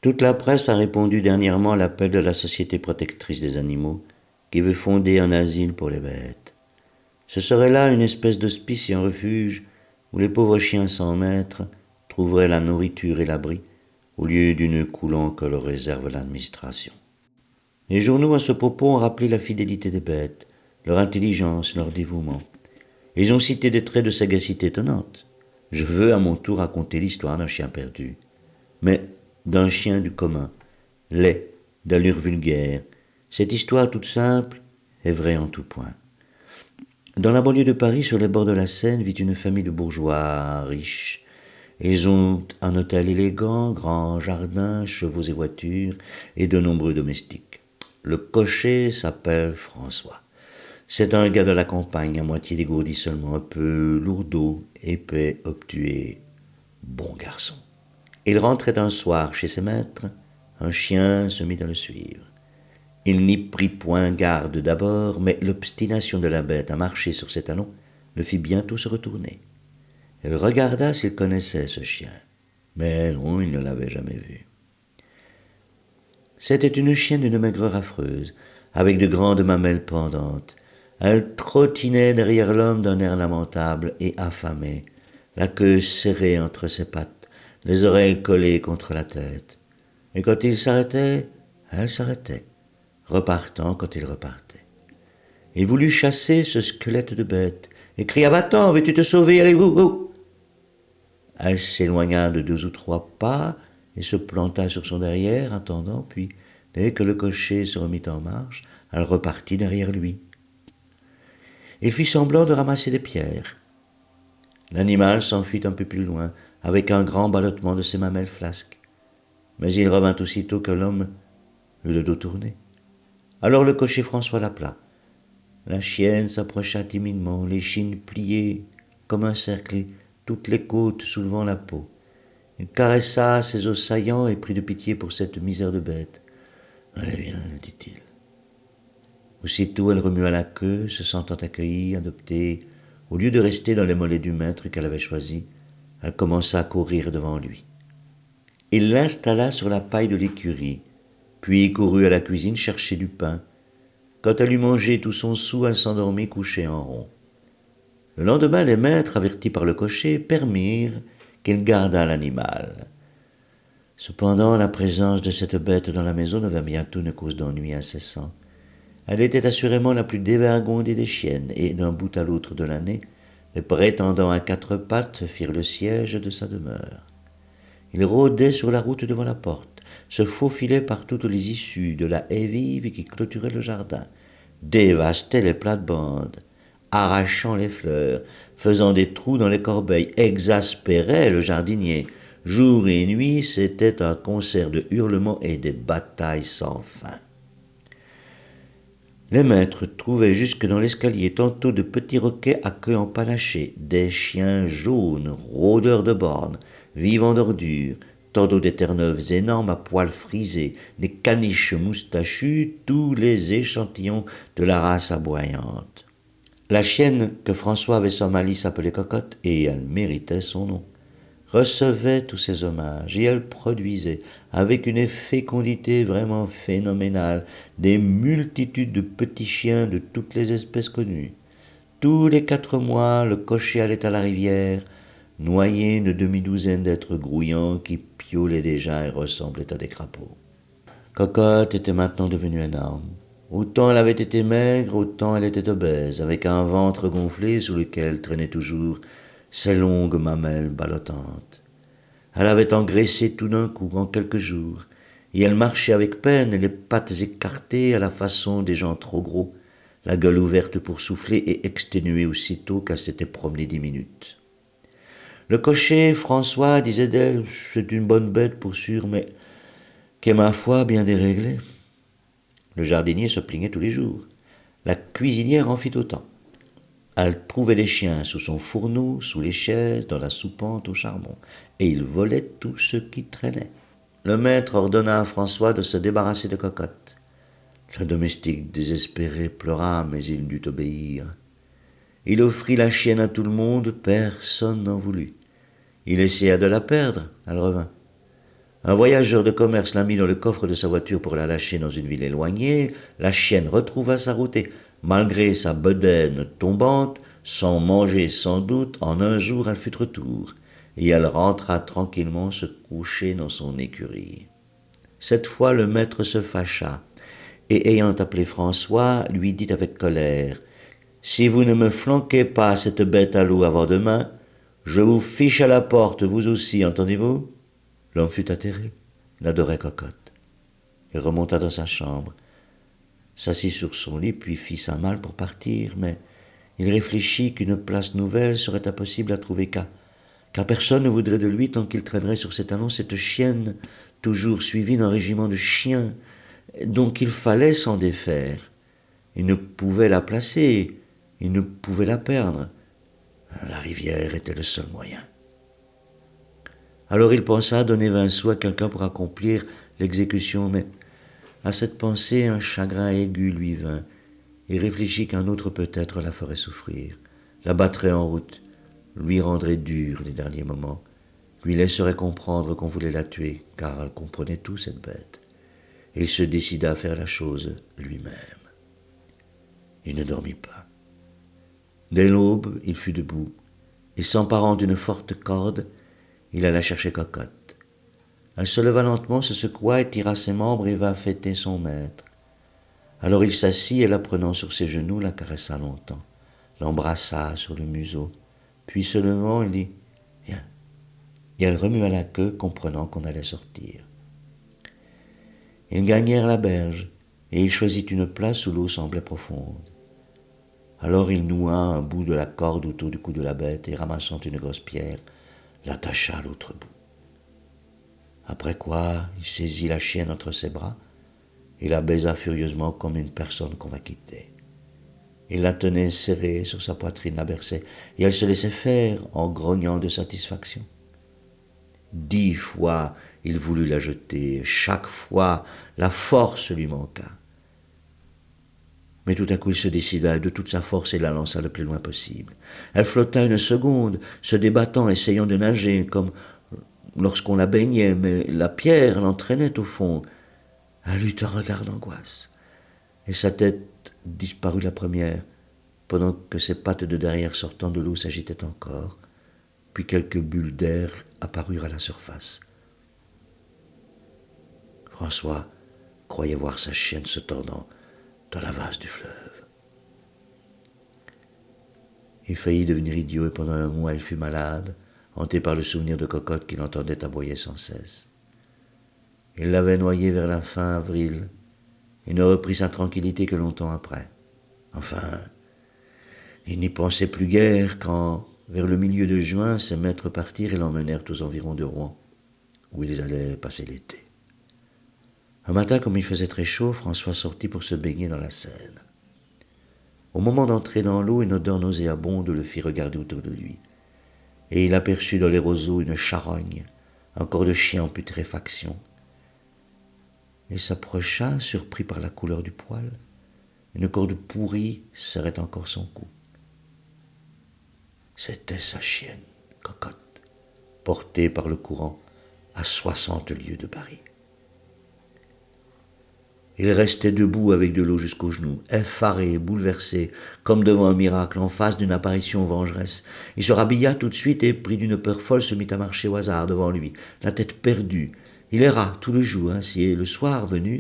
Toute la presse a répondu dernièrement à l'appel de la Société protectrice des animaux qui veut fonder un asile pour les bêtes. Ce serait là une espèce d'hospice et un refuge où les pauvres chiens sans maître trouveraient la nourriture et l'abri au lieu du nœud coulant que leur réserve l'administration. Les journaux à ce propos ont rappelé la fidélité des bêtes, leur intelligence, leur dévouement. Ils ont cité des traits de sagacité étonnantes. Je veux à mon tour raconter l'histoire d'un chien perdu, mais d'un chien du commun, laid, d'allure vulgaire. Cette histoire toute simple est vraie en tout point. Dans la banlieue de Paris, sur les bords de la Seine, vit une famille de bourgeois riches. Ils ont un hôtel élégant, grand jardin, chevaux et voitures, et de nombreux domestiques. Le cocher s'appelle François. C'est un gars de la campagne, à moitié dégourdi seulement, un peu lourdeau, épais, obtué, bon garçon. Il rentrait un soir chez ses maîtres, un chien se mit à le suivre. Il n'y prit point garde d'abord, mais l'obstination de la bête à marcher sur ses talons le fit bientôt se retourner. Elle regarda s'il connaissait ce chien, mais non, il ne l'avait jamais vu. C'était une chienne d'une maigreur affreuse, avec de grandes mamelles pendantes. Elle trottinait derrière l'homme d'un air lamentable et affamé, la queue serrée entre ses pattes, les oreilles collées contre la tête. Et quand il s'arrêtait, elle s'arrêtait, repartant quand il repartait. Il voulut chasser ce squelette de bête, et cria « Va-t'en, veux-tu te sauver, allez-vous !» Elle s'éloigna de 2 ou 3 pas et se planta sur son derrière, attendant, puis, dès que le cocher se remit en marche, elle repartit derrière lui. Il fit semblant de ramasser des pierres. L'animal s'enfuit un peu plus loin, avec un grand ballottement de ses mamelles flasques. Mais il revint aussitôt que l'homme eut le dos tourné. Alors le cocher François l'appela. La chienne s'approcha timidement, l'échine pliée comme un cercle, et toutes les côtes soulevant la peau. Il caressa ses os saillants et prit de pitié pour cette misère de bête. « Allez, viens, dit-il. » Aussitôt elle remua la queue, se sentant accueillie, adoptée. Au lieu de rester dans les mollets du maître qu'elle avait choisi, elle commença à courir devant lui. Il l'installa sur la paille de l'écurie, puis courut à la cuisine chercher du pain. Quand elle eut mangé tout son sou, elle s'endormit couchée en rond. Le lendemain, les maîtres, avertis par le cocher, permirent qu'il gardât l'animal. Cependant, la présence de cette bête dans la maison devint bientôt une cause d'ennui incessant. Elle était assurément la plus dévergondée des chiennes, et d'un bout à l'autre de l'année, les prétendants à 4 pattes firent le siège de sa demeure. Ils rôdaient sur la route devant la porte, se faufilaient par toutes les issues de la haie vive qui clôturait le jardin, dévastaient les plates-bandes, arrachant les fleurs, faisant des trous dans les corbeilles, exaspéraient le jardinier. Jour et nuit, c'était un concert de hurlements et des batailles sans fin. Les maîtres trouvaient jusque dans l'escalier tantôt de petits roquets à queue empanachée, des chiens jaunes, rôdeurs de bornes, vivants d'ordures, tantôt des terre-neuves énormes à poils frisés, des caniches moustachus, tous les échantillons de la race aboyante. La chienne que François avait sans malice appelée Cocotte, et elle méritait son nom, recevait tous ces hommages, et elle produisait, avec une fécondité vraiment phénoménale, des multitudes de petits chiens de toutes les espèces connues. Tous les 4 mois, le cocher allait à la rivière, noyer une demi-douzaine d'êtres grouillants qui piaulaient déjà et ressemblaient à des crapauds. Cocotte était maintenant devenue énorme. Autant elle avait été maigre, autant elle était obèse, avec un ventre gonflé sous lequel traînaient toujours ses longues mamelles ballottantes. Elle avait engraissé tout d'un coup, en quelques jours, et elle marchait avec peine, les pattes écartées à la façon des gens trop gros, la gueule ouverte pour souffler et exténuée aussitôt qu'elle s'était promenée 10 minutes. Le cocher, François, disait d'elle, c'est une bonne bête pour sûr, mais qu'est ma foi bien déréglée. Le jardinier se plaignait tous les jours. La cuisinière en fit autant. Elle trouvait des chiens sous son fourneau, sous les chaises, dans la soupente au charbon, et il volait tout ce qui traînait. Le maître ordonna à François de se débarrasser de Cocotte. Le domestique désespéré pleura, mais il dut obéir. Il offrit la chienne à tout le monde, personne n'en voulut. Il essaya de la perdre, elle revint. Un voyageur de commerce l'a mis dans le coffre de sa voiture pour la lâcher dans une ville éloignée. La chienne retrouva sa route et, malgré sa bedaine tombante, sans manger sans doute, en un jour elle fut de retour, et elle rentra tranquillement se coucher dans son écurie. Cette fois le maître se fâcha, et ayant appelé François, lui dit avec colère: « Si vous ne me flanquez pas cette bête à loup avant demain, je vous fiche à la porte, vous aussi, entendez-vous » L'homme fut atterré. Il adorait Cocotte. Il remonta dans sa chambre, s'assit sur son lit, puis fit sa malle pour partir, mais il réfléchit qu'une place nouvelle serait impossible à trouver car personne ne voudrait de lui tant qu'il traînerait sur ses talons cette chienne, toujours suivie d'un régiment de chiens, donc il fallait s'en défaire. Il ne pouvait la placer, il ne pouvait la perdre. La rivière était le seul moyen. Alors il pensa à donner 20 sous à quelqu'un pour accomplir l'exécution, mais à cette pensée un chagrin aigu lui vint. Il réfléchit qu'un autre peut-être la ferait souffrir, la battrait en route, lui rendrait dur les derniers moments, lui laisserait comprendre qu'on voulait la tuer, car elle comprenait tout, cette bête. Et il se décida à faire la chose lui-même. Il ne dormit pas. Dès l'aube, il fut debout, et s'emparant d'une forte corde, il alla chercher Cocotte. Elle se leva lentement, se secoua, étira ses membres et vint fêter son maître. Alors il s'assit et la prenant sur ses genoux, la caressa longtemps, l'embrassa sur le museau, puis se levant, il dit « Viens ». Et elle remua la queue, comprenant qu'on allait sortir. Ils gagnèrent la berge, et il choisit une place où l'eau semblait profonde. Alors il noua un bout de la corde autour du cou de la bête et, ramassant une grosse pierre, l'attacha à l'autre bout. Après quoi, il saisit la chienne entre ses bras et la baisa furieusement comme une personne qu'on va quitter. Il la tenait serrée sur sa poitrine, la berçait, et elle se laissait faire en grognant de satisfaction. 10 fois, il voulut la jeter, chaque fois, la force lui manqua. Mais tout à coup, il se décida, et de toute sa force, il la lança le plus loin possible. Elle flotta une seconde, se débattant, essayant de nager, comme lorsqu'on la baignait, mais la pierre l'entraînait au fond. Elle eut un regard d'angoisse, et sa tête disparut la première, pendant que ses pattes de derrière sortant de l'eau s'agitaient encore, puis quelques bulles d'air apparurent à la surface. François croyait voir sa chienne se tordant dans la vase du fleuve. Il faillit devenir idiot et pendant un mois il fut malade, hanté par le souvenir de Cocotte qu'il entendait aboyer sans cesse. Il l'avait noyée vers la fin avril et ne reprit sa tranquillité que longtemps après. Enfin, il n'y pensait plus guère quand, vers le milieu de juin, ses maîtres partirent et l'emmenèrent aux environs de Rouen, où ils allaient passer l'été. Un matin, comme il faisait très chaud, François sortit pour se baigner dans la Seine. Au moment d'entrer dans l'eau, une odeur nauséabonde le fit regarder autour de lui, et il aperçut dans les roseaux une charogne, un corps de chien en putréfaction. Il s'approcha, surpris par la couleur du poil. Une corde pourrie serrait encore son cou. C'était sa chienne, Cocotte, portée par le courant à 60 lieues de Paris. Il restait debout avec de l'eau jusqu'aux genoux, effaré, bouleversé, comme devant un miracle, en face d'une apparition vengeresse. Il se rhabilla tout de suite et, pris d'une peur folle, se mit à marcher au hasard devant lui, la tête perdue. Il erra tout le jour ainsi et, le soir venu,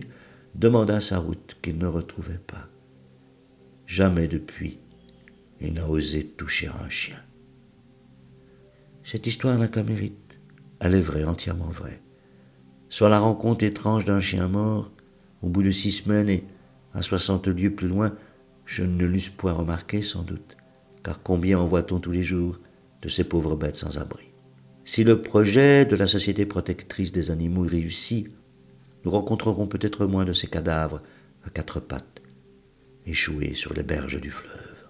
demanda sa route qu'il ne retrouvait pas. Jamais depuis, il n'a osé toucher un chien. Cette histoire n'a qu'un mérite. Elle est vraie, entièrement vraie. Soit la rencontre étrange d'un chien mort, au bout de 6 semaines et à 60 lieues plus loin, je ne l'eusse point remarqué sans doute, car combien en voit-on tous les jours de ces pauvres bêtes sans abri. Si le projet de la Société protectrice des animaux réussit, nous rencontrerons peut-être moins de ces cadavres à 4 pattes, échoués sur les berges du fleuve.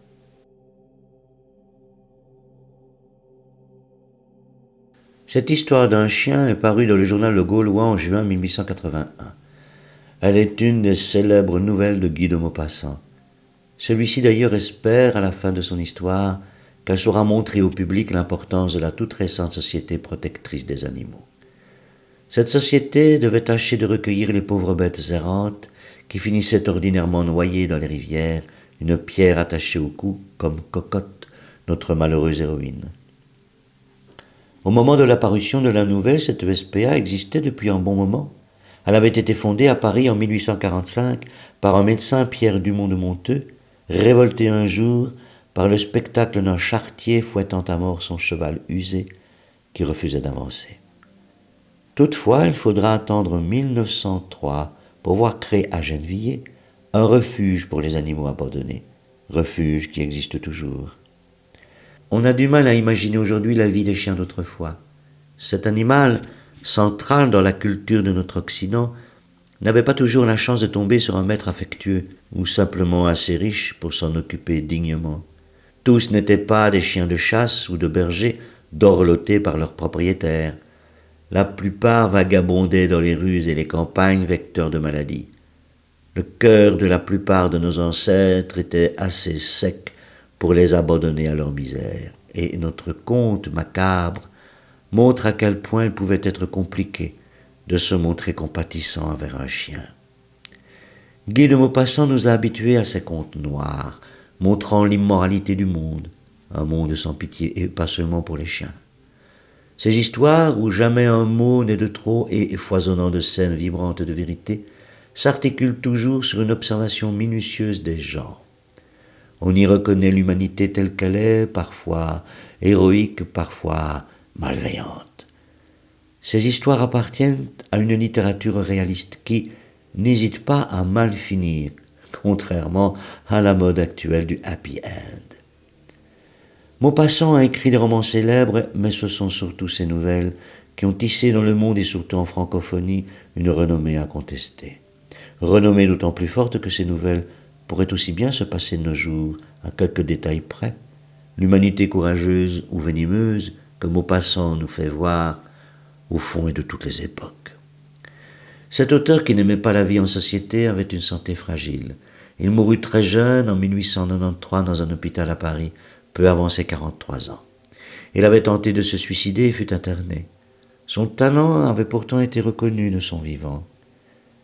Cette histoire d'un chien est parue dans le journal Le Gaulois en juin 1881. Elle est une des célèbres nouvelles de Guy de Maupassant. Celui-ci d'ailleurs espère, à la fin de son histoire, qu'elle saura montrer au public l'importance de la toute récente Société protectrice des animaux. Cette société devait tâcher de recueillir les pauvres bêtes errantes qui finissaient ordinairement noyées dans les rivières, une pierre attachée au cou comme Cocotte, notre malheureuse héroïne. Au moment de la parution de la nouvelle, cette ESPA existait depuis un bon moment. Elle avait été fondée à Paris en 1845 par un médecin, Pierre Dumont de Monteux, révolté un jour par le spectacle d'un charretier fouettant à mort son cheval usé qui refusait d'avancer. Toutefois, il faudra attendre 1903 pour voir créer à Gennevilliers un refuge pour les animaux abandonnés, refuge qui existe toujours. On a du mal à imaginer aujourd'hui la vie des chiens d'autrefois. Cet animal, central dans la culture de notre Occident, n'avait pas toujours la chance de tomber sur un maître affectueux ou simplement assez riche pour s'en occuper dignement. Tous n'étaient pas des chiens de chasse ou de berger dorlotés par leurs propriétaires. La plupart vagabondaient dans les rues et les campagnes vecteurs de maladies. Le cœur de la plupart de nos ancêtres était assez sec pour les abandonner à leur misère. Et notre conte macabre montre à quel point il pouvait être compliqué de se montrer compatissant envers un chien. Guy de Maupassant nous a habitués à ces contes noirs, montrant l'immoralité du monde, un monde sans pitié et pas seulement pour les chiens. Ces histoires où jamais un mot n'est de trop et foisonnant de scènes vibrantes de vérité s'articulent toujours sur une observation minutieuse des gens. On y reconnaît l'humanité telle qu'elle est, parfois héroïque, parfois malveillante. Ces histoires appartiennent à une littérature réaliste qui n'hésite pas à mal finir, contrairement à la mode actuelle du happy end. Maupassant a écrit des romans célèbres, mais ce sont surtout ses nouvelles qui ont tissé dans le monde et surtout en francophonie une renommée incontestée. Renommée d'autant plus forte que ces nouvelles pourraient aussi bien se passer de nos jours, à quelques détails près. L'humanité courageuse ou venimeuse que Maupassant nous fait voir, au fond, est de toutes les époques. Cet auteur qui n'aimait pas la vie en société avait une santé fragile. Il mourut très jeune, en 1893, dans un hôpital à Paris, peu avant ses 43 ans. Il avait tenté de se suicider et fut interné. Son talent avait pourtant été reconnu de son vivant.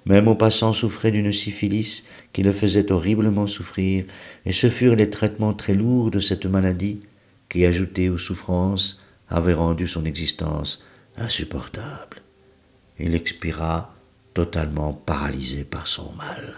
Mais Maupassant souffrait d'une syphilis qui le faisait horriblement souffrir, et ce furent les traitements très lourds de cette maladie qui, ajoutés aux souffrances, avaient rendu son existence insupportable. Il expira totalement paralysé par son mal.